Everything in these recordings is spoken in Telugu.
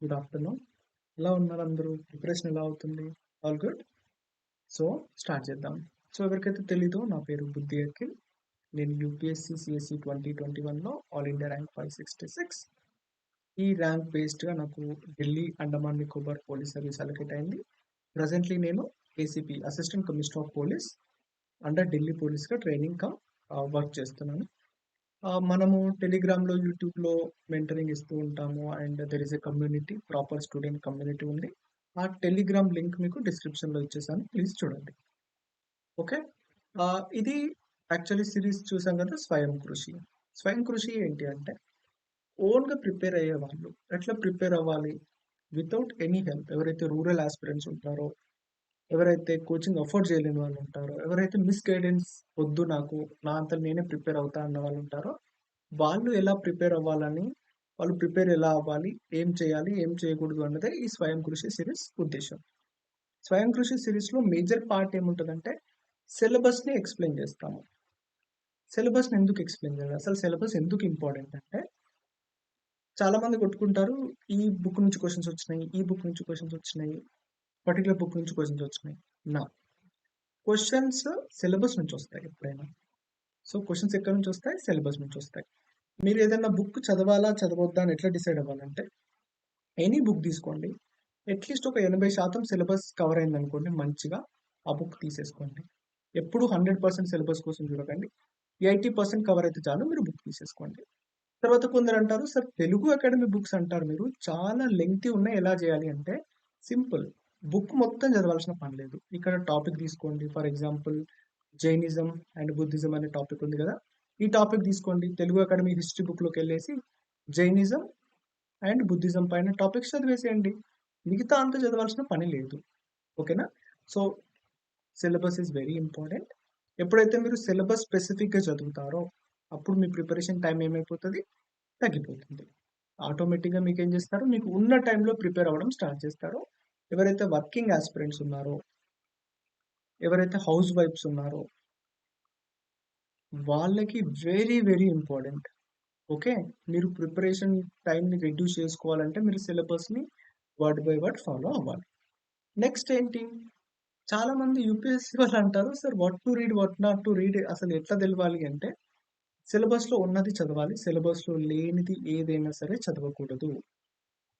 Good afternoon. ఎలా ఉన్నారు అందరూ? ప్రిపరేషన్ ఎలా అవుతుంది? All good? సో, స్టార్ట్ చేద్దాం. సో, ఎవరికైతే తెలీదో నా పేరు బుద్ధి అఖిల్. నేను యూపీఎస్‌సి, సీఎస్‌సి 2021లో ఆల్ ఇండియా ర్యాంక్ 566. ఈ ర్యాంక్ బేస్డ్‌గా నాకు Delhi, Andaman Nicobar police service allocate అయింది. ప్రెజెంట్‌లీ నేను ACP assistant commissioner of police under Delhi పోలీస్‌గా ట్రైనింగ్ వర్క్ చేస్తున్నాను. మనము టెలిగ్రామ్‌లో, యూట్యూబ్‌లో మెంటరింగ్ ఇస్తూ ఉంటాము. And there is a community, proper student community ఉంది. ఆ టెలిగ్రామ్ లింక్ మీకు డిస్క్రిప్షన్‌లో ఇచ్చేసాను. ప్లీజ్ చూడండి. ఓకే. ఇది యాక్చువల్లీ సిరీస్ చూసాం కదా, స్వయం కృషి. స్వయం కృషి ఏంటి అంటే ఓన్‌గా ప్రిపేర్ అయ్యేవాళ్ళు ఎట్లా ప్రిపేర్ అవ్వాలి వితౌట్ ఎనీ హెల్ప్. ఎవరైతే రూరల్ ఆస్పిరెంట్స్ ఉంటారో, ఎవరైతే కోచింగ్ అఫోర్డ్ చేయలేని వాళ్ళు ఉంటారో, ఎవరైతే మిస్ గైడెన్స్ వద్దు నాకు, నా అంతట నేనే ప్రిపేర్ అవుతా అన్న వాళ్ళు ఉంటారో, వాళ్ళు ఎలా ప్రిపేర్ అవ్వాలని, వాళ్ళు ప్రిపేర్ ఎలా అవ్వాలి, ఏం చేయాలి, ఏం చేయకూడదు అన్నదే ఈ స్వయం కృషి సిరీస్ ఉద్దేశం. స్వయం కృషి సిరీస్‌లో మేజర్ పార్ట్ ఏముంటదంటే, సిలబస్‌ని ఎక్స్‌ప్లెయిన్ చేస్తాము. సిలబస్‌ని ఎందుకు ఎక్స్‌ప్లెయిన్ చేయాలి? అసలు సిలబస్ ఎందుకు ఇంపార్టెంట్ అంటే, చాలా మంది కొట్టుకుంటారు, ఈ బుక్ నుంచి క్వెషన్స్ వచ్చినాయి, ఈ బుక్ నుంచి క్వెషన్స్ వచ్చినాయి, పర్టిక్యులర్ బుక్ నుంచి క్వెషన్స్ వచ్చినాయి. నా క్వెషన్స్ సిలబస్ నుంచి వస్తాయి ఎప్పుడైనా. సో, క్వెషన్స్ ఎక్కడి నుంచి వస్తాయి? సిలబస్ నుంచి వస్తాయి. మీరు ఏదైనా బుక్ చదవాలా, చదవొద్దా అని ఎట్లా డిసైడ్ అవ్వాలంటే, ఎనీ బుక్ తీసుకోండి. అట్లీస్ట్ ఒక 80% సిలబస్ కవర్ అయిందనుకోండి మంచిగా, ఆ బుక్ తీసేసుకోండి. ఎప్పుడు 100% సిలబస్ కోసం చూడకండి. 80% కవర్ అయితే చాలు, మీరు బుక్ తీసేసుకోండి. తర్వాత కొందరు అంటారు, సార్ తెలుగు అకాడమీ బుక్స్ అంటారు మీరు, చాలా లెంగ్తీ ఉన్నాయి, ఎలా చేయాలి అంటే, సింపుల్. బుక్ మొత్తం చదవాల్సిన పని లేదు. ఇక్కడ టాపిక్ తీసుకోండి. For example Jainism and Buddhism అనే టాపిక్ ఉంది కదా, ఈ టాపిక్ తీసుకోండి. తెలుగు అకాడమీ హిస్టరీ బుక్‌లోకి వెళ్ళేసి జైనిజం అండ్ బుద్ధిజం పైన టాపిక్స్ చదివేసేయండి. మిగతా అంతా చదవాల్సిన పని లేదు. ఓకేనా? So, syllabus is very important. ఎప్పుడైతే మీరు సిలబస్ స్పెసిఫిక్‌గా చదువుతారో, అప్పుడు మీ ప్రిపరేషన్ టైం ఏమైపోతది? తగ్గిపోతుంది. ఆటోమేటిక్‌గా మీకేం చేస్తారు? మీకు ఉన్న టైంలో ప్రిపేర్ అవ్వడం స్టార్ట్ చేస్తారు. ఎవరైతే వర్కింగ్ యాస్పిరెంట్స్ ఉన్నారో, ఎవరైతే హౌస్ వైఫ్స్ ఉన్నారో, వాళ్ళకి వెరీ, వెరీ ఇంపార్టెంట్. ఓకే. మీరు ప్రిపరేషన్ టైంని రెడ్యూస్ చేసుకోవాలంటే మీరు సిలబస్‌ని వర్డ్ బై వర్డ్ ఫాలో అవ్వాలి. నెక్స్ట్ ఏంటి? చాలా మంది యూపీఎస్సీ వాళ్ళు అంటారు, sir what to read, what not to read అసలు ఎట్లా తెలవాలి అంటే, సిలబస్‌లో ఉన్నది చదవాలి. సిలబస్‌లో లేనిది ఏదైనా సరే చదవకూడదు.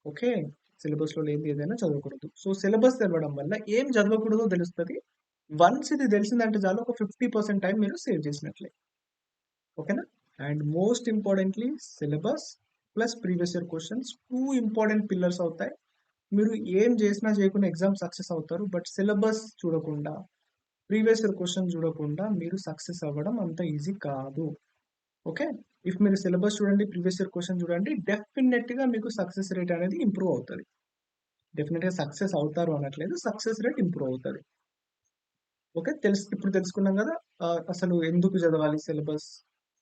ఓకే. సిలబస్‌లో లేనిది ఏదైనా చదవకూడదు. సో, సిలబస్ తెలవడం వల్ల ఏం చదవకూడదో తెలుస్తది. వన్స్ ఇది తెలిసిందంటే చాలు, ఒక 50% టైం మీరు సేవ్ చేసినట్లే. ఓకేనా? And most importantly syllabus plus previous year questions 2 important pillars అవుతాయి. మీరు ఏం చేసినా చేయకున్నా ఎగ్జామ్ సక్సెస్ అవుతారు. బట్ సిలబస్ చూడకుండా, ప్రీవియస్ ఇయర్ క్వెషన్ చూడకుండా మీరు సక్సెస్ అవ్వడం అంత ఈజీ కాదు. ఓకే. ఇఫ్ మీరు సిలబస్ చూడండి, ప్రీవియస్ ఇయర్ క్వెషన్ చూడండి, డెఫినెట్‌గా మీకు సక్సెస్ రేట్ అనేది ఇంప్రూవ్ అవుతది. డెఫినెట్‌గా సక్సెస్ అవుతారు అనట్లేదు. సక్సెస్ రేట్ ఇంప్రూవ్ అవుతది. ఓకే. ఇప్పుడు తెలుసుకున్నాం కదా, అసలు ఎందుకు చదవాలి సిలబస్?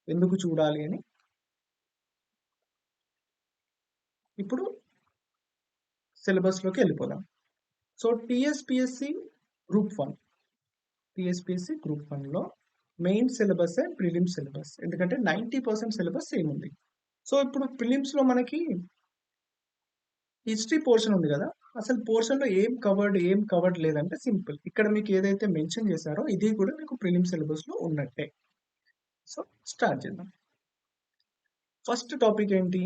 ఎందుకు చూడాలి అని. ఇప్పుడు సిలబస్‌లోకి వెళ్ళిపోదాం. సో, గ్రూప్ 1, టీఎస్‌పీఎస్‌సీ గ్రూప్ 1లో మెయిన్ సిలబసే ప్రిలిమ్స్ సిలబస్. ఎందుకంటే 90% సిలబస్ సేమ్ ఉంది. సో, ఇప్పుడు ప్రిలిమ్స్‌లో మనకి హిస్టరీ పోర్షన్ ఉంది కదా, అసలు పోర్షన్‌లో ఏం కవర్డ్ లేదంటే సింపుల్. ఇక్కడ మీకు ఏదైతే మెన్షన్ చేశారో ఇది కూడా మీకు ప్రిలిమ్స్ సిలబస్‌లో ఉన్నట్టే. సో, స్టార్ట్ చేద్దాం. ఫస్ట్ టాపిక్ ఏంటి?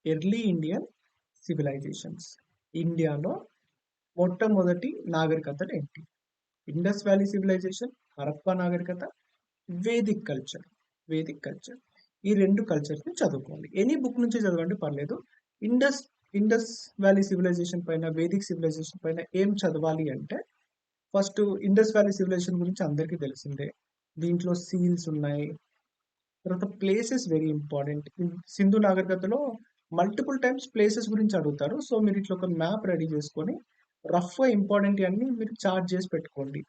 Early Indian civilisations. ఇండియాలో మొట్టమొదటి నాగరికతలు ఏంటి? ఇండస్ వ్యాలీ సివిలైజేషన్, హరప్పా నాగరికత, వేదిక్ కల్చర్. Vedic culture. ఈ 2 కల్చర్స్‌ని చదువుకోవాలి. ఎనీ బుక్ నుంచి చదవండి పర్లేదు. ఇండస్ ఇండస్ వ్యాలీ సివిలైజేషన్ పైన, వేదిక్ సివిలైజేషన్ పైన ఏం చదవాలి అంటే, ఫస్ట్ ఇండస్ వ్యాలీ సివిలైజేషన్ గురించి అందరికీ తెలిసిందే. దీంట్లో సీల్స్ ఉన్నాయి. తర్వాత ప్లేసెస్ వెరీ ఇంపార్టెంట్. సింధు నాగరికతలో మల్టిపుల్ టైమ్స్ ప్లేసెస్ గురించి అడుగుతారు. సో, మీరు ఇట్లా ఒక మ్యాప్ రెడీ చేసుకొని రఫ్‌గా ఇంపార్టెంట్ అన్ని మీరు చార్ట్ చేసి పెట్టుకోండి.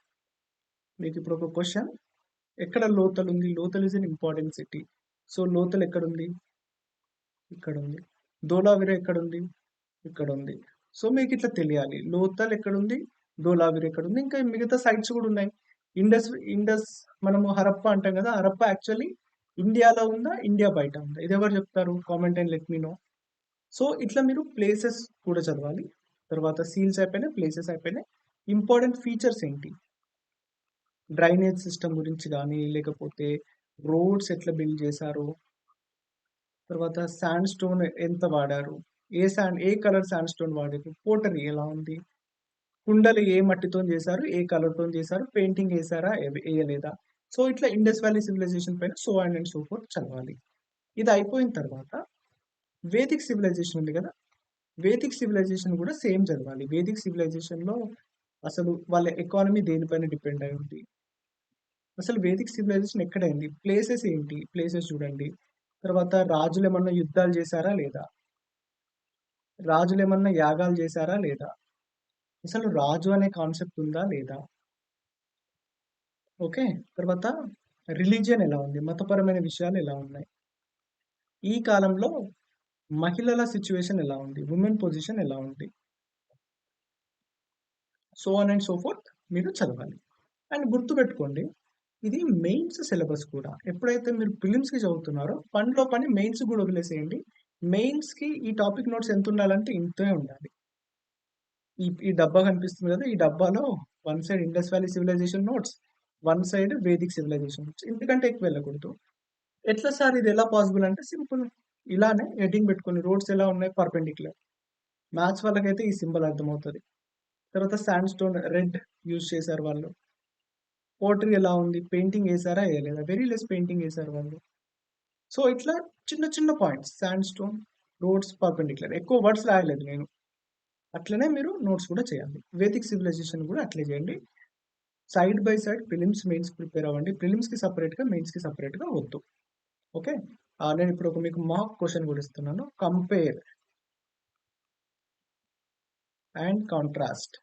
మీకు ఇప్పుడు ఒక క్వెషన్, ఎక్కడ లోతల్ ఉంది? Lothal is an important city. So, Lothal ఎక్కడుంది? ఇక్కడుంది. ధోలావిర ఎక్కడుంది? ఇక్కడుంది. సో, మీకిట్లా తెలియాలి. లోతల్ ఎక్కడుంది? ధోలావిర ఎక్కడుంది? ఇంకా మిగతా సైట్స్ గూడా ఉన్నాయి. ఇండస్ ఇండస్ మనము హరప్పా అంటాం గదా, హరప్పా యాక్చువల్లీ ఇండియాలో ఉందా? ఇండియా బయట ఉందా? ఇదెవరు జెప్తారు? Comment and let me know. So ఇట్లా మీరు ప్లేసెస్ కూడా చదవాలి. తర్వాత సీల్స్ అయిపోయినాయి, ప్లేసెస్ అయిపోయినాయి. ఇంపార్టెంట్ ఫీచర్స్ ఏంటి? డ్రైనేజ్ సిస్టమ్ గురించి గానీ, లేకపోతే రోడ్స్ ఎట్లా బిల్డ్ చేశారు, తర్వాత శాండ్ స్టోన్ ఎంత వాడారు, ఏ కలర్ శాండ్ స్టోన్ వాడారు, పోటరీ ఎలా ఉంది, కుండలు ఏ మట్టితోని చేశారు, ఏ కలర్‌తోని చేశారు, పెయింటింగ్ ఏసారా, ఎయలేదా? సో ఇట్లా ఇండస్ వ్యాలీ సివిలైజేషన్ పైన so on and so fourth చదవాలి. ఇది అయిపోయిన తర్వాత వేదిక్ సివిలైజేషన్ ఉంది కదా! వేదిక్ సివిలైజేషన్ కూడా సేమ్ చదవాలి. వేదిక్ సివిలైజేషన్‌లో అసలు వాళ్ళ ఎకానమీ దేనిపైన డిపెండ్ అయి ఉంది? అసలు వేదిక్ సివిలైజేషన్ ఎక్కడైంది? ప్లేసెస్ ఏంటి? ప్లేసెస్ చూడండి. తర్వాత రాజులేమన్నా యుద్ధాలు చేశారా లేదా? రాజులేమన్నా యాగాలు చేశారా లేదా? అసలు రాజు అనే కాన్సెప్ట్ ఉందా లేదా? ఓకే. తర్వాత రిలీజియన్ ఎలా ఉంది? మతపరమైన విషయాలు ఎలా ఉన్నాయి? ఈ కాలంలో మహిళల సిట్యుయేషన్ ఎలా ఉంది? వుమెన్ పొజిషన్ ఎలా ఉంది? So on and so fourth మీరు చదవాలి. అండ్ గుర్తుపెట్టుకోండి, ఇది మెయిన్స్ సిలబస్ కూడా. ఎప్పుడైతే మీరు ప్రిలిమ్స్‌కి చదువుతున్నారో పనిలో పని మెయిన్స్ కూడా వదిలేసేయండి. మెయిన్స్‌కి ఈ టాపిక్ నోట్స్ ఎంత ఉండాలంటే ఇంతే ఉండాలి. ఈ డబ్బా కనిపిస్తుంది కదా! ఈ డబ్బాలో one side Indus valley civilisation notes, one side Vedic civilisation notes. ఇంతకంటే ఎక్కువ వెళ్ళకూడదు. ఎట్లా సార్ ఇది ఎలా పాసిబుల్ అంటే సింపుల్. ఇలానే హెడ్డింగ్ పెట్టుకొని రోడ్స్ ఎలా ఉన్నాయి పర్పెండిక్యులర్. మ్యాథ్స్ వాళ్ళకైతే ఈ సింబల్ అర్థమవుతది. తర్వాత శాండ్ స్టోన్ రెడ్ యూజ్ చేశారు వాళ్ళు. పోట్రీ ఎలా ఉంది? పెయింటింగ్ ఏసారా? ఏయలేదా? వెరీ లెస్ పెయింటింగ్ ఏసారు వాళ్ళు. సో ఇట్లా చిన్న చిన్న points sand stone, roads perpendicular. ఎక్కువ వర్డ్స్ రాయలేదు నేను. అట్లనే మీరు నోట్స్ కూడా చేయాలి. వేదిక్ సివిలైజేషన్ కూడా అట్లే చేయండి. Side by side prelims, mains prepare అవ్వండి. ప్రిలిమ్స్‌కి సెపరేట్‌గా, మెయిన్స్‌కి సెపరేట్‌గా వద్దు. ఓకే. నేను ఇప్పుడు మీకు మాక్ క్వెషన్ కూడా ఇస్తున్నాను. Compare and contrast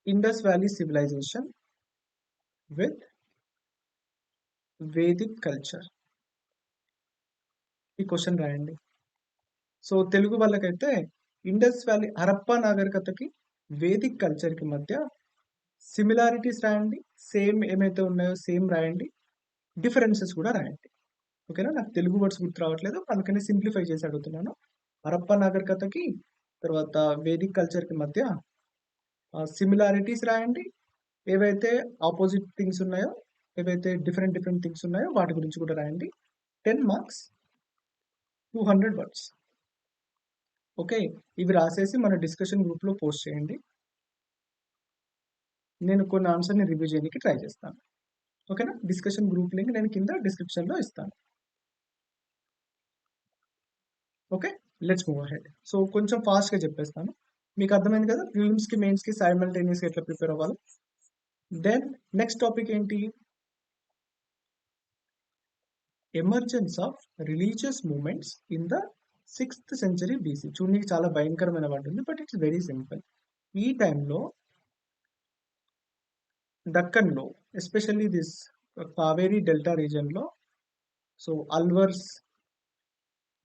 Indus valley civilisation with Vedic culture. ఈ క్వెషన్ రాయండి. సో తెలుగు వాళ్ళకైతే ఇండస్ వ్యాలీ హరప్పా నాగరికతకి వేదిక్ కల్చర్‌కి మధ్య సిమిలారిటీస్ రాయండి. సేమ్ ఏమైతే ఉన్నాయో సేమ్ రాయండి. డిఫరెన్సెస్ కూడా రాయండి. ఓకేనా? నాకు తెలుగు వర్డ్స్ గుర్తు రావట్లేదు. అందుకని సింప్లిఫై చేసి అడుగుతున్నాను. హరప్పా నాగరికతకి తర్వాత వేదిక్ కల్చర్‌కి మధ్య సిమిలారిటీస్ రాయండి. ఏవైతే ఆపోజిట్ థింగ్స్ ఉన్నాయో, ఏవైతే డిఫరెంట్ థింగ్స్ ఉన్నాయో వాటి గురించి కూడా రాయండి. 10 మార్క్స్, 200 వర్డ్స్. ఓకే. ఇవి రాసేసి మన డిస్కషన్ గ్రూప్‌లో పోస్ట్ చేయండి. నేను కొన్ని ఆన్సర్‌ని రివ్యూ చేయడానికి ట్రై చేస్తాను. ఓకేనా? డిస్కషన్ గ్రూప్ లింక్ నేను కింద డిస్క్రిప్షన్‌లో ఇస్తాను. Okay. Let's move ahead. So కొంచెం ఫాస్ట్‌గా చెప్పేస్తాను. మీకు అర్థమైంది కదా! ప్రిలిమ్స్‌కి, మెయిన్స్‌కి సైమల్టేనియస్‌గా ఎట్లా ప్రిపేర్ అవ్వాలో. దెన్ నెక్స్ట్ టాపిక్ ఏంటి? Emergence of religious movements in the 6th century BC. చూడనీకి చాలా భయంకరమైన వర్డ్ ఉంది. But it's very simple. ఈ టైంలో దక్కన్‌లో ఎస్పెషల్లీ దిస్ కావేరీ డెల్టా రీజియన్‌లో సో అల్వర్స్,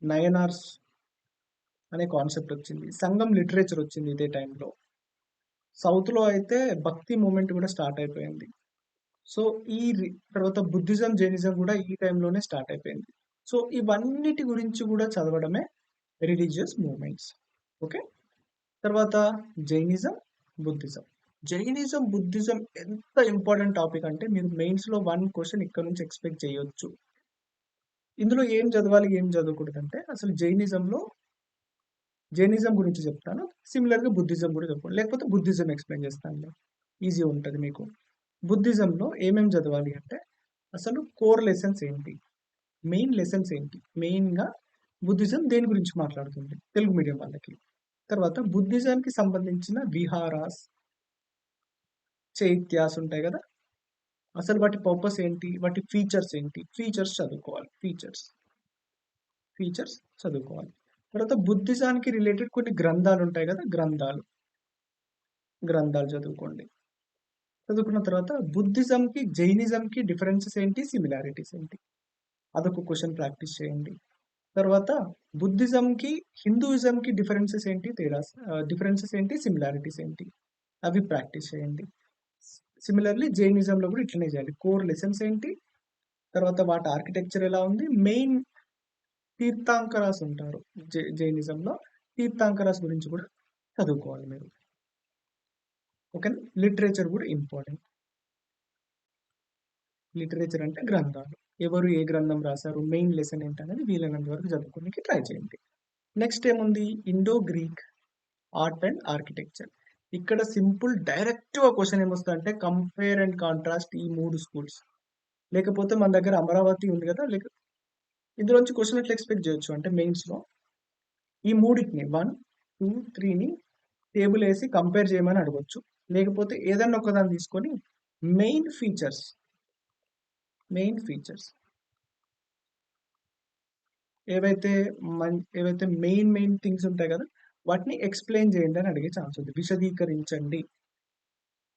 నయనార్స్ అనే కాన్సెప్ట్ వచ్చింది. సంగం లిటరేచర్ వచ్చింది ఇదే టైంలో. సౌత్‌లో అయితే భక్తి మూవ్‌మెంట్ కూడా స్టార్ట్ అయిపోయింది. సో తర్వాత బుద్ధిజం, జైనిజం కూడా ఈ టైంలోనే స్టార్ట్ అయిపోయింది. సో ఇవన్నిటి గురించి కూడా చదవడమే రిలీజియస్ మూవ్‌మెంట్స్. ఓకే. తర్వాత జైనిజం, బుద్ధిజం. జైనిజం, బుద్ధిజం ఎంత ఇంపార్టెంట్ టాపిక్ అంటే మీరు మెయిన్స్‌లో 1 క్వెషన్ ఇక్కడ నుంచి ఎక్స్‌పెక్ట్ చేయొచ్చు. ఇందులో ఏం చదవాలి, ఏం చదవకూడదంటే అసలు జైనిజం గురించి చెప్తాను. సిమిలర్‌గా బుద్ధిజం కూడా చెప్తాను. లేకపోతే బుద్ధిజం ఎక్స్‌ప్లెయిన్ చేస్తానులే. ఈజీ ఉంటది మీకు. బుద్ధిజంలో ఏమేం చదవాలి అంటే అసలు కోర్ లెసన్స్ ఏంటి? మెయిన్ లెసన్స్ ఏంటి? మెయిన్‌గా బుద్ధిజం దేని గురించి మాట్లాడుతుంది? తెలుగు మీడియం వాళ్ళకి. తర్వాత బుద్ధిజానికి సంబంధించిన విహారాస్, చైత్యాస్ ఉంటాయి కదా! అసలు వాటి పర్పస్ ఏంటి? వాటి ఫీచర్స్ ఏంటి? ఫీచర్స్ చదువుకోవాలి. ఫీచర్స్ చదువుకోవాలి. తర్వాత బుద్ధిజానికి రిలేటెడ్ కొన్ని గ్రంథాలు ఉంటాయి కదా! గ్రంథాలు చదువుకోండి. చదువుకున్న తర్వాత బుద్ధిజంకి, జైనిజంకి డిఫరెన్సెస్ ఏంటి? సిమిలారిటీస్ ఏంటి? అదొక క్వెషన్ ప్రాక్టీస్ చేయండి. తర్వాత బుద్ధిజంకి, హిందూయిజంకి డిఫరెన్సెస్ ఏంటి? సిమిలారిటీస్ ఏంటి? అవి ప్రాక్టీస్ చేయండి. సిమిలర్లీ జైనిజంలో కూడా ఇట్లనే చేయాలి. కోర్ లెసన్స్ ఏంటి? తర్వాత వాటి ఆర్కిటెక్చర్ ఎలా ఉంది? మెయిన్ తీర్థాంకరాస్ ఉంటారు జైనిజంలో. తీర్థాంకరాస్ గురించి కూడా చదువుకోవాలి మీరు. ఓకే, లిటరేచర్ కూడా ఇంపార్టెంట్. లిటరేచర్ అంటే గ్రంథాలు, ఎవరు ఏ గ్రంథం రాశారు, మెయిన్ లెసన్ ఏంటనేది వీలైనంత వరకు చదువుకోనికి ట్రై చేయండి. నెక్స్ట్ ఏముంది, Indo Greek art and architecture. ఇక్కడ సింపుల్ డైరెక్ట్ క్వశ్చన్ ఏమొస్తుంది అంటే కంపేర్ అండ్ కాంట్రాస్ట్ ఈ 3 స్కూల్స్. లేకపోతే మన దగ్గర అమరావతి ఉంది కదా, ఇందులోంచి క్వశ్చన్ ఎట్లా ఎక్స్పెక్ట్ చేయొచ్చు అంటే మెయిన్స్ లో ఈ మూడింటిని 1, 2, 3ని టేబుల్ వేసి కంపేర్ చేయమని అడగొచ్చు. లేకపోతే ఏదన్నా ఒకదాన్ని తీసుకొని మెయిన్ ఫీచర్స్ ఏవైతే ఏవైతే మెయిన్ థింగ్స్ ఉంటాయి కదా, వాటిని ఎక్స్ప్లెయిన్ చేయండి అని అడిగే ఛాన్స్ ఉంది. విశదీకరించండి,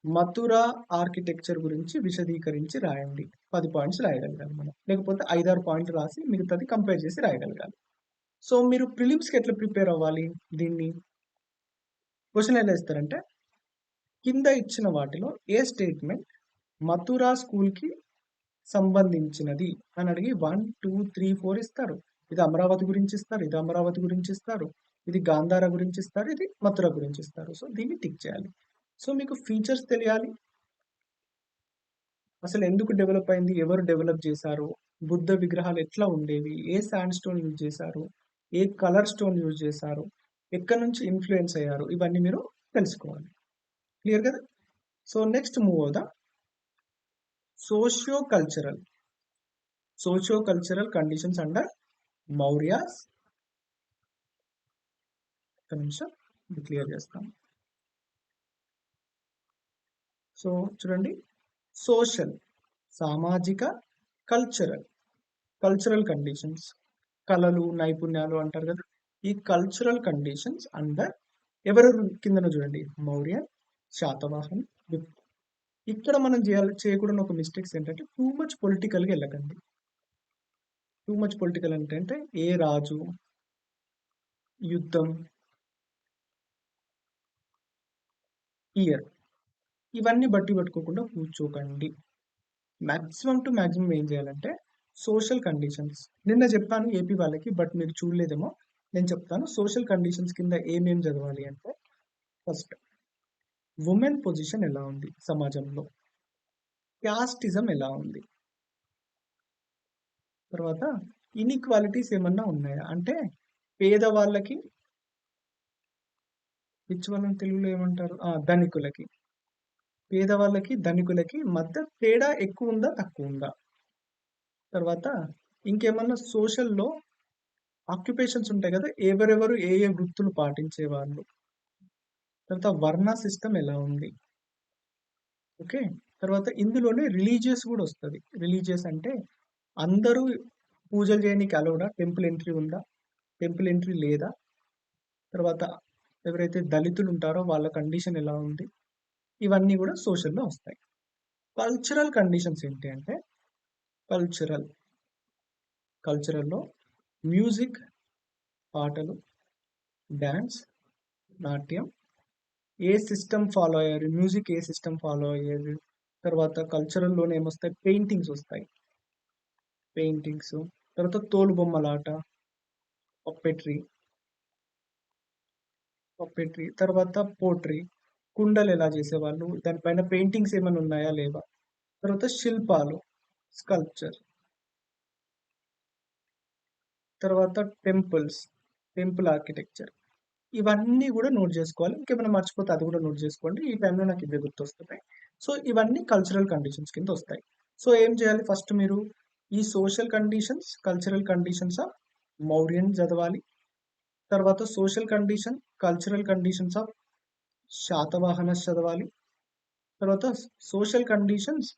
మథురా ఆర్కిటెక్చర్ గురించి విశదీకరించి రాయండి. 10 పాయింట్స్ రాయగలగాలి మనం, లేకపోతే 5-6 పాయింట్లు రాసి మిగతాది కంపేర్ చేసి రాయగలగాలి. సో మీరు ప్రిలిమ్స్కి ఎట్లా ప్రిపేర్ అవ్వాలి, దీన్ని క్వశ్చన్ ఎలా ఇస్తారంటే కింద ఇచ్చిన వాటిలో ఏ స్టేట్మెంట్ మథురా స్కూల్కి సంబంధించినది అని అడిగి 1, 2, 3, 4 ఇస్తారు. ఇది అమరావతి గురించి ఇస్తారు, ఇది అమరావతి గురించి ఇస్తారు, ఇది గాంధార గురించి ఇస్తారు, ఇది మథుర గురించి ఇస్తారు. సో దీన్ని టిక్ చేయాలి. సో మీకు ఫీచర్స్ తెలియాలి, అసలు ఎందుకు డెవలప్ అయింది, ఎవరు డెవలప్ చేశారు, బుద్ధ విగ్రహాలు ఎట్లా ఉండేవి, ఏ శాండ్ స్టోన్ యూజ్ చేశారు, ఏ కలర్ స్టోన్ యూజ్ చేశారు, ఎక్కడి నుంచి ఇన్ఫ్లుయెన్స్ అయ్యారు, ఇవన్నీ మీరు తెలుసుకోవాలి. క్లియర్ కదా. సో నెక్స్ట్ మూవ్ అవుదాం. Socio cultural conditions under Mauryas. ఒక నిమిషం క్లియర్ చేస్తాం. సో చూడండి, సోషల్ సామాజిక, కల్చరల్ కండిషన్స్, కళలు నైపుణ్యాలు అంటారు కదా, ఈ కల్చరల్ కండిషన్స్ అండర్ ఎవరెవరు కిందన చూడండి, మౌర్యన్, శాతవాహన్, ఇక్కడ మనం చేయకూడని ఒక మిస్టేక్స్ ఏంటంటే టూ మచ్ పొలిటికల్గా వెళ్ళకండి. టూ మచ్ పొలిటికల్ అంటే ఏ రాజు, యుద్ధం, ఇయర్, ఇవన్నీ బట్టి పట్టుకోకుండా కూర్చోకండి. మ్యాక్సిమం టు మ్యాక్సిమం ఏం చేయాలంటే సోషల్ కండిషన్స్, నిన్న చెప్పాను ఏపీ వాళ్ళకి, బట్ మీరు చూడలేదేమో, నేను చెప్తాను. సోషల్ కండిషన్స్ కింద ఏమేం చదవాలి అంటే ఫస్ట్ ఉమెన్ పొజిషన్ ఎలా ఉంది సమాజంలో, క్యాస్టిజం ఎలా ఉంది, తర్వాత ఇన్ఈక్వాలిటీస్ ఏమన్నా ఉన్నాయా అంటే పేదవాళ్ళకి, రిచ్ వాళ్ళని తెలుగులో ఏమంటారు, ధనికులకి, పేదవాళ్ళకి ధనికులకి మధ్య తేడా ఎక్కువ ఉందా తక్కువ ఉందా, తర్వాత ఇంకేమన్నా సోషల్లో ఆక్యుపేషన్స్ ఉంటాయి కదా, ఎవరెవరు ఏ ఏ వృత్తులు పాటించేవాళ్ళు, తర్వాత వర్ణ సిస్టమ్ ఎలా ఉంది. ఓకే, తర్వాత ఇందులోనే రిలీజియస్ కూడా వస్తుంది. రిలీజియస్ అంటే అందరూ పూజలు చేయడానికి అలౌడా, టెంపుల్ ఎంట్రీ ఉందా, టెంపుల్ ఎంట్రీ లేదా, తర్వాత ఎవరైతే దళితులు ఉంటారో వాళ్ళ కండిషన్ ఎలా ఉంది, ఇవన్నీ కూడా సోషల్లో వస్తాయి. కల్చరల్ కండిషన్స్ ఏంటి అంటే కల్చరల్లో మ్యూజిక్, పాటలు, డ్యాన్స్, నాట్యం, ఏ సిస్టమ్ ఫాలో అయ్యారు, మ్యూజిక్ ఏ సిస్టమ్ ఫాలో అయ్యేది, తర్వాత కల్చరల్లోనే ఏమొస్తాయి, పెయింటింగ్స్ వస్తాయి, తర్వాత తోలుబొమ్మలాట, పప్పెట్రీ, తర్వాత పోట్రీ, కుండలు ఎలా చేసేవాళ్ళు, దానిపైన పెయింటింగ్స్ ఏమైనా ఉన్నాయా లేవా, తర్వాత శిల్పాలు, స్కల్ప్చర్, తర్వాత టెంపుల్ ఆర్కిటెక్చర్, ఇవన్నీ కూడా నోట్ చేసుకోవాలి. ఇంకేమైనా మర్చిపోతే అది కూడా నోట్ చేసుకోండి, ఈ టైంలో నాకు ఇవే గుర్తొస్తున్నాయి. సో ఇవన్నీ కల్చరల్ కండిషన్స్ కింద వస్తాయి. సో ఏం చేయాలి, ఫస్ట్ మీరు ఈ social conditions, cultural conditions of Mauryan చదవాలి, తర్వాత social condition, cultural conditions of Satavahanas చదవాలి, తర్వాత social conditions,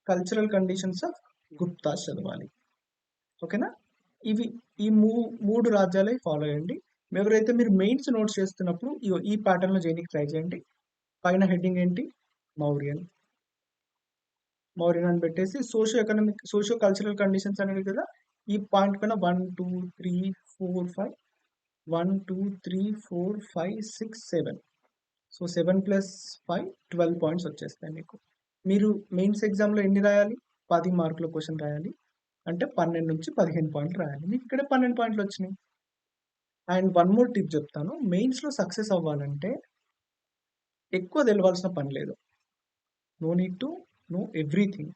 cultural conditions of Guptas చదవాలి. ఓకేనా, ఇవి ఈ మూడు రాజ్యాలే ఫాలో అయ్యండి. ఎవరైతే మీరు మెయిన్స్ నోట్స్ చేస్తున్నప్పుడు ఈ ప్యాటర్న్ లో చేయడానికి ట్రై చేయండి. పైన హెడ్డింగ్ ఏంటి, మౌర్యన్ అని పెట్టేసి సోషియో కల్చరల్ కండిషన్స్ అనేది కదా, ఈ పాయింట్ పైన 1, 2, 3, 4, 5 1, 2, 3, 4, 5, 6, 7, సో 7 + 5 12 పాయింట్స్ వచ్చేస్తాయి మీకు. మీరు మెయిన్స్ ఎగ్జామ్లో ఎన్ని రాయాలి, 10 మార్కుల క్వశ్చన్ రాయాలి. అంటే 12 నుంచి 15 పాయింట్లు రాయాలి. మీకు ఇక్కడ 12 పాయింట్లు వచ్చినాయి. అండ్ వన్ మోర్ టిప్ చెప్తాను. మెయిన్స్‌లో సక్సెస్ అవ్వాలంటే ఎక్కువ తెలవాల్సిన పని లేదు. No need to know everything.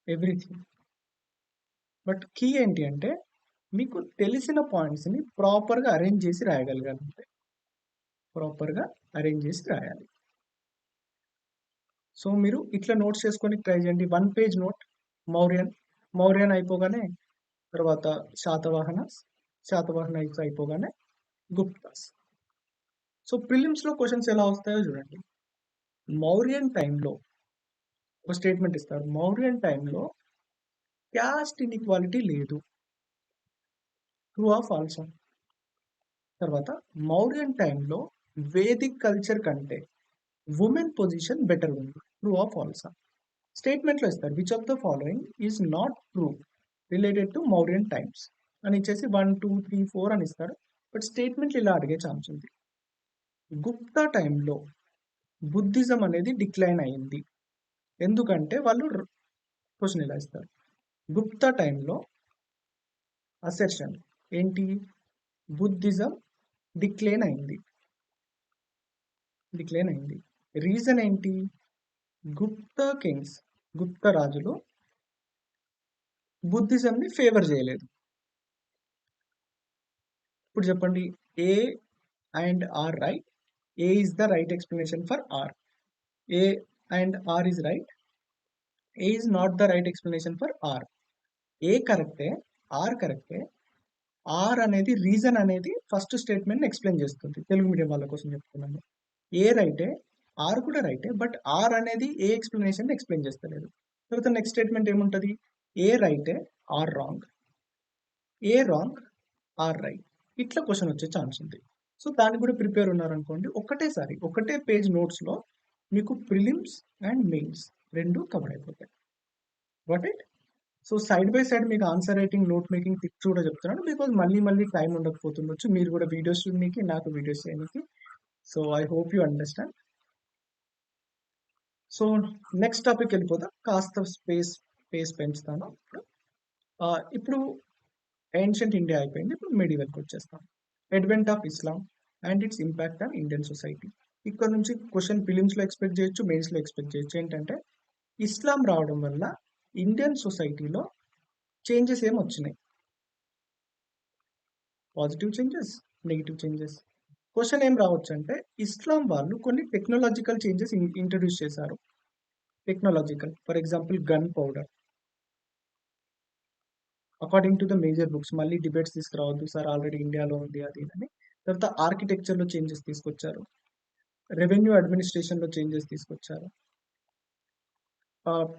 Everything. But key ఏంటి అంటే మీకు తెలిసిన పాయింట్స్‌ని ప్రాపర్‌గా అరేంజ్ చేసి రాయగలగాలి అంతే. ప్రాపర్‌గా అరేంజ్ చేసి రాయాలి. సో మీరు ఇట్లా నోట్స్ చేసుకొని ట్రై చేయండి. 1 పేజ్ నోట్ మౌర్యన్. మౌర్యన్ అయిపోగానే తర్వాత శాతవాహనస్ అయిపోగానే గుప్తాస్. సో ప్రిలిమ్స్‌లో క్వెషన్స్ ఎలా వస్తాయో చూడండి. మౌర్యన్ టైంలో ఒక స్టేట్మెంట్ ఇస్తారు. మౌర్యన్ టైంలో క్యాస్ట్ ఇన్‌ఈక్వాలిటీ లేదు. True or false? తర్వాత మౌర్యన్ టైంలో వేదిక్ కల్చర్ కంటే వుమెన్ పొజిషన్ బెటర్ ఉంది. True or false? స్టేట్మెంట్లో ఇస్తారు. Which of the following is not true related to Mauryan times అని ఇచ్చేసి 1, 2, 3, 4 అని ఇస్తారు. బట్ స్టేట్మెంట్లు ఇలా అడిగే ఛాన్స్ ఉంది. గుప్తా టైంలో బుద్ధిజం అనేది డిక్లైన్ అయింది. ఎందుకంటే వాళ్ళు క్వశ్చన్ ఇలా ఇస్తారు. గుప్తా టైంలో అసెర్షన్ ఏంటి? బుద్ధిజం డిక్లైన్ అయింది. రీజన్ ఏంటి? గుప్తా కింగ్స్, గుప్తా రాజులు బుద్ధిజంని ఫేవర్ చేయలేదు. ఇప్పుడు చెప్పండి, A and R right. A is the right explanation for R. A and R is right. A is not the right explanation for R. A కరెక్టే, R కరెక్టే. R అనేది రీజన్ అనేది ఫస్ట్ స్టేట్మెంట్ ఎక్స్ప్లెయిన్ చేస్తుంది. తెలుగు మీడియం వాళ్ళ కోసం చెప్తున్నాను. ఏ రైటే, ఆర్ కూడా రైటే, బట్ ఆర్ అనేది ఏ ఎక్స్ప్లెనేషన్ ఎక్స్ప్లెయిన్ చేస్తలేదు. తర్వాత నెక్స్ట్ స్టేట్మెంట్ ఏముంటుంది? ఏ రైటే, R wrong. A wrong, R right. ఇట్లా క్వశ్చన్ వచ్చే ఛాన్స్ ఉంది. సో దానికి కూడా ప్రిపేర్ ఉన్నారనుకోండి, ఒకటే పేజ్ నోట్స్లో మీకు ప్రిలిమ్స్ అండ్ మెయిన్స్ రెండు కవర్ అయిపోతాయి. What it? So side by side మీకు answer writing, note making tips కూడా చెప్తున్నాను. బికాజ్ మళ్ళీ టైం ఉండకపోతుండొచ్చు. మీరు కూడా వీడియోస్ చూడడానికి, నాకు వీడియోస్ చేయడానికి. So I hope you understand. So next topic వెళ్ళిపోతాం. కాస్త స్పేస్ పెంచుతాను. ఇప్పుడు ఏన్షియంట్ ఇండియా అయిపోయింది. ఇప్పుడు మెడివల్కి వచ్చేస్తాం. Advent of Islam and it's impact on Indian society. ఇక్కడ నుంచి క్వశ్చన్ ఫిలిమ్స్లో ఎక్స్పెక్ట్ చేయొచ్చు, మెయిన్స్లో ఎక్స్పెక్ట్ చేయొచ్చు. ఏంటంటే ఇస్లాం రావడం వల్ల ఇండియన్ సొసైటీలో చేంజెస్ ఏమి వచ్చినాయి? Positive changes, negative changes. Question ఏం రావచ్చు అంటే ఇస్లాం వాళ్ళు కొన్ని టెక్నాలజికల్ చేంజెస్ ఇంట్రడ్యూస్ చేశారు. Technological, for example gun powder. According to the major books, మళ్ళీ డిబేట్స్ తీసుకురావద్దు సార్, ఆల్రెడీ ఇండియాలో ఉంది అది అని. తర్వాత ఆర్కిటెక్చర్లో చేంజెస్ తీసుకొచ్చారు. రెవెన్యూ అడ్మినిస్ట్రేషన్లో చేంజెస్ తీసుకొచ్చారు.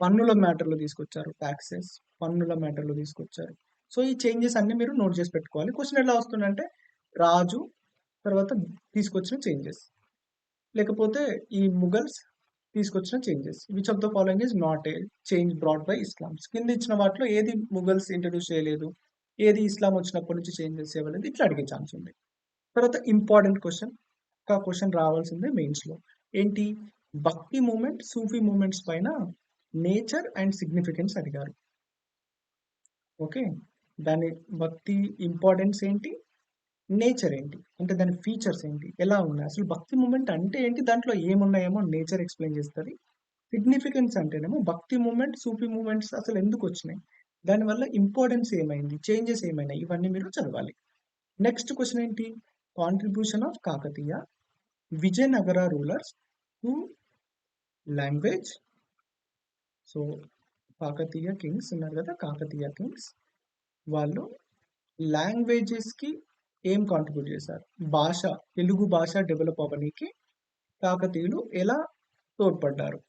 పన్నుల మ్యాటర్లో తీసుకొచ్చారు. ట్యాక్సెస్, పన్నుల మ్యాటర్లో తీసుకొచ్చారు. సో ఈ చేంజెస్ అన్ని మీరు నోట్ చేసి పెట్టుకోవాలి. క్వశ్చన్ ఎలా వస్తుందంటే రాజు తర్వాత తీసుకొచ్చిన చేంజెస్, లేకపోతే ఈ ముగల్స్ తీసుకొచ్చిన changes. Which of the following is not a change brought by Islam? కింద ఇచ్చిన వాటిలో ఏది ముగల్స్ ఇంట్రడ్యూస్ చేయలేదు, ఏది ఇస్లాం వచ్చినప్పటి నుంచి చేంజెస్ చేయలేదు, ఇట్లా అడిగే ఛాన్స్ ఉంది. తర్వాత ఇంపార్టెంట్ క్వశ్చన్, ఒక క్వశ్చన్ రావాల్సిందే మెయిన్స్లో. ఏంటి? భక్తి మూమెంట్, సూఫీ మూమెంట్స్ పైన నేచర్ అండ్ సిగ్నిఫికెన్స్ అడిగారు. ఓకే, దాని భక్తి ఇంపార్టెన్స్ ఏంటి, నేచర్ ఏంటి, అంటే దాని ఫీచర్స్ ఏంటి, ఎలా ఉన్నాయి, అసలు భక్తి మూమెంట్ అంటే ఏంటి, దాంట్లో ఏమున్నాయేమో నేచర్ ఎక్స్ప్లెయిన్ చేస్తుంది. సిగ్నిఫికెన్స్ అంటేనేమో భక్తి మూమెంట్, సూఫీ మూమెంట్స్ అసలు ఎందుకు వచ్చినాయి, దానివల్ల ఇంపార్టెన్స్ ఏమైంది, చేంజెస్ ఏమైనాయి, ఇవన్నీ మీరు చదవాలి. నెక్స్ట్ క్వశ్చన్ ఏంటి? Contribution of Kakatiya Vijayanagara rulers to language. So Kakatiya Kings ఉన్నారు కదా, కాకతీయ కింగ్స్ వాళ్ళు లాంగ్వేజెస్కి ఏం కాంట్రిబ్యూట్ చేశారు? భాష, తెలుగు భాష డెవలప్ అవ్వడానికి కాకతీయులు ఎలా తోడ్పడ్డారు?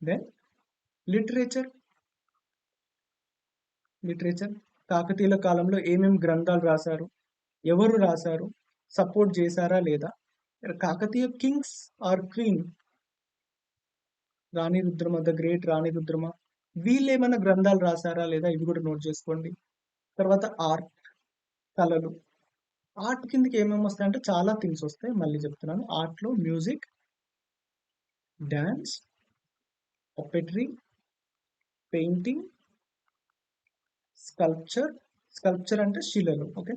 దెన్ లిటరేచర్, కాకతీయుల కాలంలో ఏమేమి గ్రంథాలు రాశారు, ఎవరు రాశారు, సపోర్ట్ చేశారా లేదా? Kakatiya kings or queen, Rani Rudrama, the great Rani Rudrama, వీళ్ళు ఏమైనా గ్రంథాలు రాశారా లేదా, ఇవి కూడా నోట్ చేసుకోండి. తర్వాత ఆర్ట్, కళలు. ఆర్ట్ కిందకి ఏమేమి వస్తాయంటే చాలా థింగ్స్ వస్తాయి, మళ్ళీ చెప్తున్నాను. ఆర్ట్లో music, dance, puppetry, painting, sculpture అంటే శిలలు. Okay,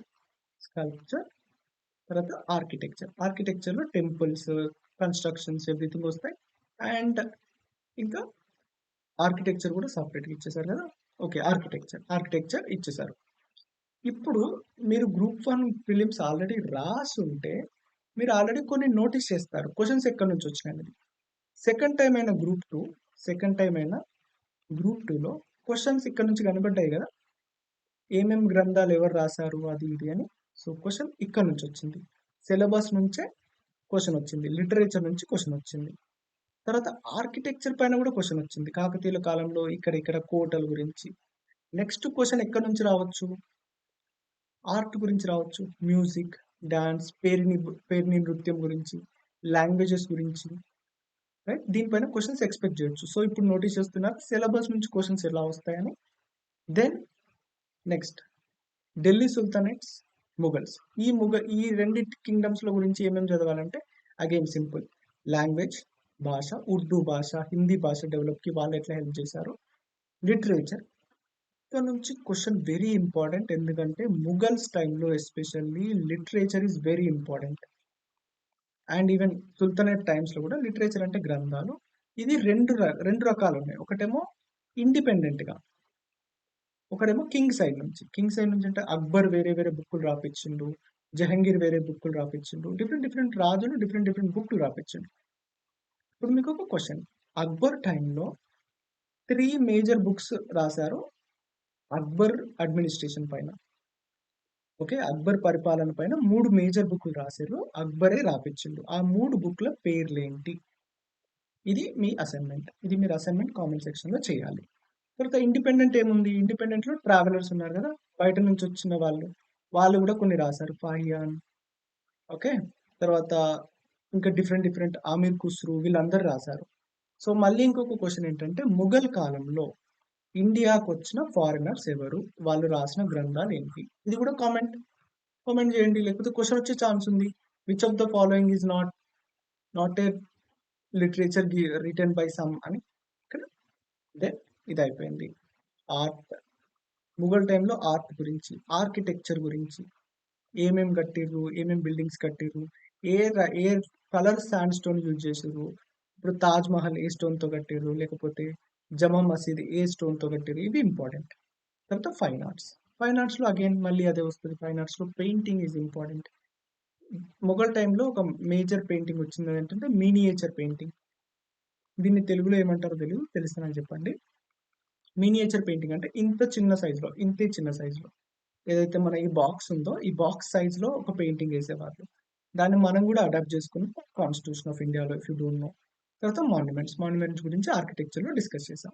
sculpture. తర్వాత ఆర్కిటెక్చర్లో టెంపుల్స్, కన్స్ట్రక్షన్స్ ఎవ్రీథింగ్ వస్తాయి. అండ్ ఇంకా ఆర్కిటెక్చర్ కూడా సపరేట్గా ఇచ్చేసారు కదా. ఓకే, ఆర్కిటెక్చర్ ఇచ్చేసారు. ఇప్పుడు మీరు గ్రూప్ 1 ప్రిలిమ్స్ ఆల్రెడీ రాసి ఉంటే మీరు ఆల్రెడీ కొన్ని నోటీస్ చేస్తారు క్వశ్చన్స్ ఎక్కడి నుంచి వచ్చినాయి అనేది. సెకండ్ టైం అయినా గ్రూప్ 2లో క్వశ్చన్స్ ఇక్కడ నుంచి కనబడ్డాయి కదా, ఏమేమి గ్రంథాలు ఎవరు రాశారు అది ఇది అని. సో క్వశ్చన్ ఇక్కడ నుంచి వచ్చింది, సిలబస్ నుంచే క్వశ్చన్ వచ్చింది, లిటరేచర్ నుంచి క్వశ్చన్ వచ్చింది. తర్వాత ఆర్కిటెక్చర్ పైన కూడా క్వశ్చన్ వచ్చింది, కాకతీయుల కాలంలో ఇక్కడ కోటల గురించి. నెక్స్ట్ క్వశ్చన్ ఎక్కడి నుంచి రావచ్చు, ఆర్ట్ గురించి రావచ్చు, మ్యూజిక్, డాన్స్, పేరిని నృత్యం గురించి, లాంగ్వేజెస్ గురించి, రైట్. దీనిపైన క్వశ్చన్స్ ఎక్స్పెక్ట్ చేయొచ్చు. సో ఇప్పుడు నోటీస్ చేస్తున్నారు సిలబస్ నుంచి క్వశ్చన్స్ ఎలా వస్తాయని. Then next Delhi sultanates, Mughals. ఈ రెండింటి కింగ్డమ్స్ లో గురించి ఏమేమి చదవాలంటే అగైన్ సింపుల్, లాంగ్వేజ్, భాష, ఉర్దూ భాష, హిందీ భాష డెవలప్ కి వాళ్ళు ఎట్లా హెల్ప్ చేశారు, లిటరేచర్. ఇక్కడ నుంచి క్వశ్చన్ వెరీ ఇంపార్టెంట్, ఎందుకంటే ముఘల్స్ టైంలో especially literature is very important. And even sultanate times లో కూడా లిటరేచర్ అంటే గ్రంథాలు. ఇది రెండు రకాలు ఉన్నాయి. ఒకటేమో ఇండిపెండెంట్ గా, ఒకటేమో కింగ్ సైడ్ నుంచి అంటే అక్బర్ వేరే వేరే బుక్కులు రాపించిండు, జహంగీర్ వేరే బుక్కులు రాపించిండు, డిఫరెంట్ రాజులు డిఫరెంట్ బుక్కులు రాపించిండు. ఇప్పుడు మీకు ఒక క్వశ్చన్, అక్బర్ టైంలో 3 మేజర్ బుక్స్ రాశారు అక్బర్ అడ్మినిస్ట్రేషన్ పైన. ఓకే, అక్బర్ పరిపాలన పైన 3 మేజర్ బుక్లు రాశారు, అక్బరే రాపించిండు. ఆ 3 బుక్ల పేర్లేంటి, ఇది మీరు అసైన్మెంట్ కామెంట్ సెక్షన్ లో చేయాలి. తర్వాత ఇండిపెండెంట్ ఏముంది, ఇండిపెండెంట్ లో ట్రావెలర్స్ ఉన్నారు కదా, బయట నుంచి వచ్చిన వాళ్ళు కూడా కొన్ని రాశారు, ఫాహియాన్. ఓకే, తర్వాత ఇంకా డిఫరెంట్ ఆమీర్ ఖుస్రు, వీళ్ళందరూ రాశారు. సో మళ్ళీ ఇంకొక క్వశ్చన్ ఏంటంటే ముఘల్ కాలంలో ఇండియాకు వచ్చిన ఫారినర్స్ ఎవరు, వాళ్ళు రాసిన గ్రంథాలు ఏంటి, ఇది కూడా కామెంట్ చేయండి, లేకపోతే క్వశ్చన్ వచ్చే ఛాన్స్ ఉంది. Which of the following is not a literature written by some అని. ఇక్కడ దెన్ ఇది అయిపోయింది. ఆర్ట్, ముఘల్ టైంలో ఆర్ట్ గురించి, ఆర్కిటెక్చర్ గురించి, ఏమేం కట్టిర్రు, ఏమేం బిల్డింగ్స్ కట్టిర్రు, ఏ కలర్ శాండ్ స్టోన్ యూజ్ చేసిర్రు, ఇప్పుడు తాజ్ మహల్ ఏ స్టోన్ తో కట్టిర్రు, లేకపోతే జమా మసీద్ ఏ స్టోన్ తో కట్టిర్రు, ఇవి ఇంపార్టెంట్. తర్వాత ఫైన్ ఆర్ట్స్ లో అగైన్ మళ్ళీ అదే వస్తుంది. ఫైన్ ఆర్ట్స్ లో పెయింటింగ్ ఈజ్ ఇంపార్టెంట్. మొఘల్ టైంలో ఒక మేజర్ పెయింటింగ్ వచ్చింది ఏంటంటే మినియేచర్ పెయింటింగ్. దీన్ని తెలుగులో ఏమంటారో తెలిస్తే నాకు చెప్పండి. మినియేచర్ పెయింటింగ్ అంటే ఇంతే చిన్న సైజులో ఏదైతే మన ఈ బాక్స్ ఉందో ఈ బాక్స్ సైజ్ లో ఒక పెయింటింగ్ వేసేవాళ్ళు. దాన్ని మనం కూడా అడాప్ట్ చేసుకుని కాన్స్టిట్యూషన్ ఆఫ్ ఇండియాలో, ఇఫ్ యూ డోంట్ నో. తర్వాత మాన్యుమెంట్స్ గురించి ఆర్కిటెక్చర్ లో డిస్కస్ చేసాం.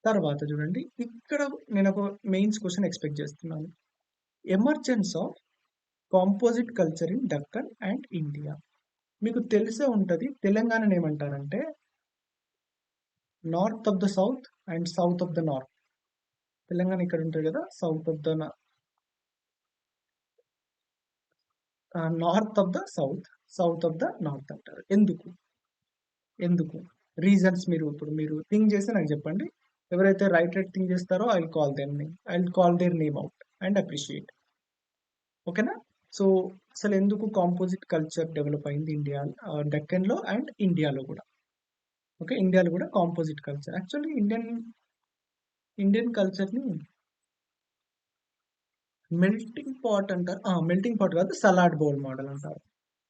తర్వాత చూడండి, ఇక్కడ నేను ఒక మెయిన్స్ క్వశ్చన్ ఎక్స్పెక్ట్ చేస్తున్నాను. Emergence of composite culture in Deccan and India. మీకు తెలిసే ఉంటది, తెలంగాణను ఏమంటారంటే north of the south and south of the north. Telangana ఇక్కడ ఉంటుంది కదా, north of the south of the north అంటారు. ఎందుకు రీజన్స్ మీరు థింక్ చేస్తే నాకు చెప్పండి. ఎవరైతే రైట్ థింక్ చేస్తారో I call their name out and appreciate. ఓకేనా? సో అసలు ఎందుకు కాంపోజిట్ కల్చర్ డెవలప్ అయింది ఇండియా, డెక్కన్ లో అండ్ ఇండియాలో కూడా. ఓకే, ఇండియాలో కూడా composite culture. Actually Indian culture ని మెల్టింగ్ పాట్ అంటారు. మెల్టింగ్ పాట్ కాదు, సలాడ్ బౌల్ మోడల్ అంటారు.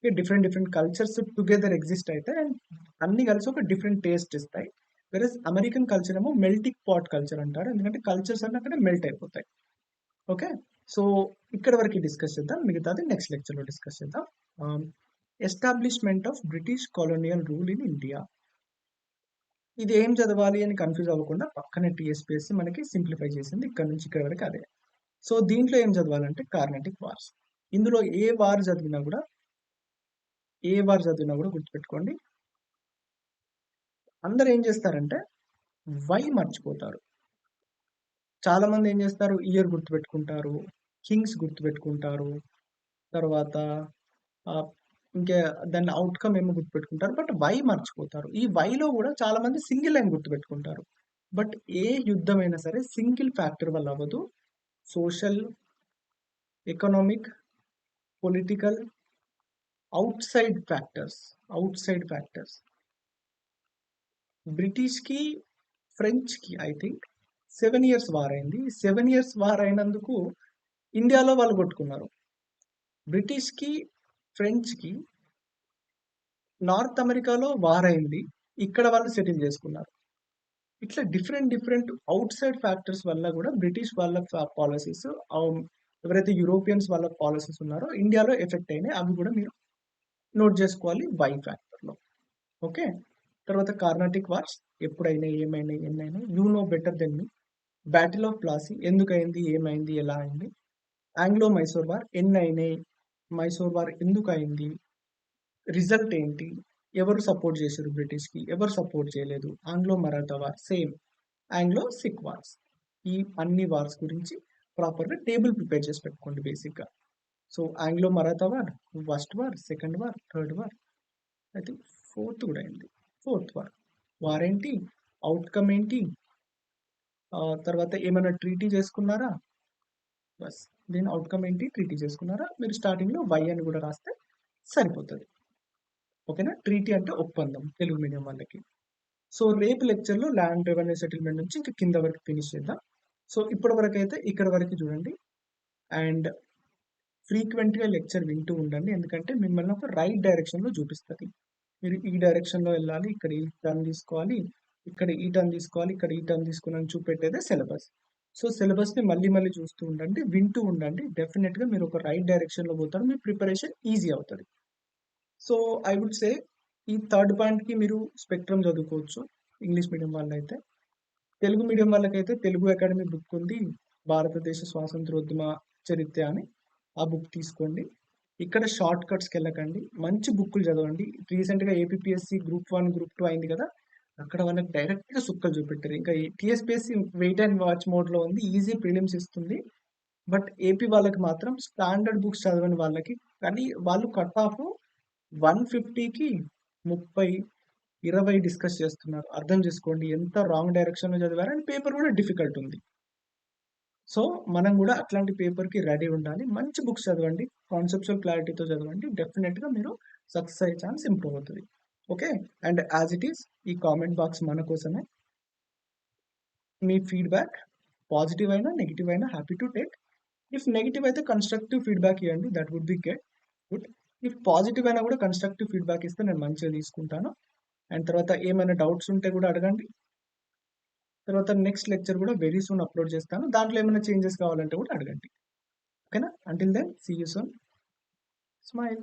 డిఫరెంట్ కల్చర్స్ టుగెదర్ ఎగ్జిస్ట్ అయితే అండ్ అన్ని కలిసి ఒక డిఫరెంట్ టేస్ట్ ఇస్తాయి. వెరస్ అమెరికన్ కల్చర్ ఏమో మెల్టింగ్ పాట్ కల్చర్ అంటారు, ఎందుకంటే కల్చర్స్ అన్ని అక్కడ మెల్ట్ అయిపోతాయి. ఓకే, సో ఇక్కడ వరకు డిస్కస్ చేద్దాం, మిగతాది నెక్స్ట్ లెక్చర్ లో డిస్కస్ చేద్దాం. Establishment of British కాలోనియల్ rule in India. ఇది ఏం చదవాలి అని కన్ఫ్యూజ్ అవ్వకుండా పక్కనే టీఎస్పీఎస్సీ మనకి సింప్లిఫై చేసింది, ఇక్కడ నుంచి ఇక్కడ వరకు అదే. సో దీంట్లో ఏం చదవాలంటే కార్నెటిక్ వార్స్. ఇందులో ఏ వార్ చదివినా కూడా గుర్తుపెట్టుకోండి, అందరు ఏం చేస్తారంటే వై మర్చిపోతారు. చాలా మంది ఏం చేస్తారు, ఇయర్ గుర్తుపెట్టుకుంటారు, కింగ్స్ గుర్తుపెట్టుకుంటారు, తర్వాత ఇంకా దాని అవుట్కమ్ ఏమో గుర్తుపెట్టుకుంటారు, బట్ వై మర్చిపోతారు. ఈ వైలో కూడా చాలా మంది సింగిల్ లైన్ గుర్తుపెట్టుకుంటారు. బట్ ఏ యుద్ధమైనా సరే సింగిల్ ఫ్యాక్టర్ వల్ల అవ్వదు. Social, economic, political, outside factors. బ్రిటిష్‌కి, ఫ్రెంచ్‌కి ఐ థింక్ 7 ఇయర్స్ వార్ అయింది. 7 ఇయర్స్ వార్ అయినందుకు ఇండియాలో వాళ్ళు కొట్టుకున్నారు. బ్రిటిష్‌కి, ఫ్రెంచ్‌కి నార్త్ అమెరికాలో వార్ అయింది. ఇక్కడ వాళ్ళు సెటిల్ చేసుకున్నారు. ఇట్లా డిఫరెంట్ అవుట్ సైడ్ ఫ్యాక్టర్స్ వల్ల కూడా బ్రిటిష్ వాళ్ళ పాలసీస్, ఎవరైతే యూరోపియన్స్ వాళ్ళ పాలసీస్ ఉన్నారో ఇండియాలో ఎఫెక్ట్ అయినాయి. అవి కూడా మీరు నోట్ చేసుకోవాలి వై ఫ్యాక్టర్‌లో. ఓకే. తర్వాత కార్నాటిక్ వార్స్ ఎప్పుడైనా, ఏమైనా, ఎన్నైనా you know better than me. Battle of Plassey ఎందుకయింది, ఏమైంది, ఎలా అయింది. ఆంగ్లో మైసూర్ వార్ ఎన్ని అయినాయి, మైసూర్ వార్ ఎందుకు అయింది, రిజల్ట్ ఏంటి, ఎవరు సపోర్ట్ చేశారు బ్రిటిష్‌కి, ఎవరు సపోర్ట్ చేయలేదు. Anglo Maratha war same, Anglo Sikh wars. ఈ అన్ని వార్స్ గురించి ప్రాపర్‌గా టేబుల్ ప్రిపేర్ చేసి పెట్టుకోండి బేసిక్‌గా. So Anglo Maratha war, first war, second war, third war, I think fourth కూడా అయింది. Fourth war. వార్ ఏంటి, అవుట్‌కమ్ ఏంటి, తర్వాత ఏమైనా ట్రీటీ చేసుకున్నారా, బస్. దీని అవుట్‌కమ్ ఏంటి, ట్రీటీ చేసుకున్నారా, మీరు స్టార్టింగ్‌లో వై అని కూడా రాస్తే సరిపోతది. ఓకేనా. ట్రీటీ అంటే ఒప్పందం తెలుగు మీడియం వాళ్ళకి. సో రేపు లెక్చర్‌లో ల్యాండ్ రెవెన్యూ సెటిల్మెంట్ నుంచి ఇంకా కింద వరకు ఫినిష్ చేద్దాం. సో ఇప్పటి వరకు అయితే ఇక్కడ వరకు చూడండి. అండ్ ఫ్రీక్వెంట్‌గా లెక్చర్ వింటూ ఉండండి. ఎందుకంటే మిమ్మల్ని ఒక రైట్ డైరెక్షన్‌లో చూపిస్తది. మీరు ఈ డైరెక్షన్‌లో వెళ్ళాలి, ఇక్కడ ఈ టర్న్ తీసుకోవాలి, ఇక్కడ ఈ టర్న్ తీసుకోవాలి, ఇక్కడ ఈ టర్న్ తీసుకోవాలని చూపెట్టేదే సిలబస్. సో సిలబస్‌ని మళ్ళీ మళ్ళీ చూస్తూ ఉండండి, వింటూ ఉండండి. డెఫినెట్‌గా మీరు ఒక రైట్ డైరెక్షన్‌లో పోతారు. మీ ప్రిపరేషన్ ఈజీ అవుతది. సో ఐ వుడ్ సే ఈ థర్డ్ పాయింట్‌కి మీరు స్పెక్ట్రమ్ చదువుకోవచ్చు ఇంగ్లీష్ మీడియం వాళ్ళైతే. తెలుగు మీడియం వాళ్ళకైతే తెలుగు అకాడమీ బుక్ ఉంది. భారతదేశ స్వాతంత్రోద్యమ చరిత్ర అని. ఆ బుక్ తీసుకోండి. ఇక్కడ షార్ట్ కట్స్‌కి వెళ్ళకండి. మంచి బుక్కులు చదవండి. రీసెంట్‌గా ఏపీపీఎస్సీ గ్రూప్ 1, గ్రూప్ 2 అయింది కదా! అక్కడ వాళ్ళకి డైరెక్ట్‌గా సుక్కలు చూపెట్టారు. ఇంకా టీఎస్పీఎస్సీ వెయిట్ అండ్ వాచ్ మోడ్‌లో ఉంది. ఈజీ ప్రిలిమ్స్ ఇస్తుంది. బట్ ఏపీ వాళ్ళకి మాత్రం స్టాండర్డ్ బుక్స్ చదవని వాళ్ళకి, కానీ వాళ్ళు కట్ ఆఫ్ 150కి 30, 20 డిస్కస్ చేస్తున్నారు. అర్థం చేసుకోండి ఎంత రాంగ్ డైరెక్షన్‌లో చదివారు. అండ్ పేపర్ కూడా డిఫికల్ట్ ఉంది. సో మనం కూడా అట్లాంటి పేపర్‌కి రెడీ ఉండాలి. మంచి బుక్స్ చదవండి. కాన్సెప్చువల్ క్లారిటీతో చదవండి. డెఫినిట్‌గా మీరు సక్సెస్ అయ్యే ఛాన్స్ ఇంప్రూవ్ అవుతది. Okay. And as it is ఈ కామెంట్ బాక్స్ మన కోసమే. మీ ఫీడ్‌బ్యాక్ పాజిటివ్ అయినా, నెగెటివ్ అయినా happy to take. If negative అయితే కన్‌స్ట్రక్టివ్ ఫీడ్‌బ్యాక్ ఇవ్వండి. That would be good. If positive అయినా కూడా కన్‌స్ట్రక్టివ్ ఫీడ్‌బ్యాక్ ఇస్తే నేను మంచిగా తీసుకుంటాను. అండ్ తర్వాత ఏమైనా డౌట్స్ ఉంటే కూడా అడగండి. తర్వాత నెక్స్ట్ లెక్చర్ కూడా వెరీ సూన్ అప్లోడ్ చేస్తాను. దాంట్లో ఏమైనా చేంజెస్ కావాలంటే కూడా అడగండి. ఓకేనా. Until then see you soon. Smile.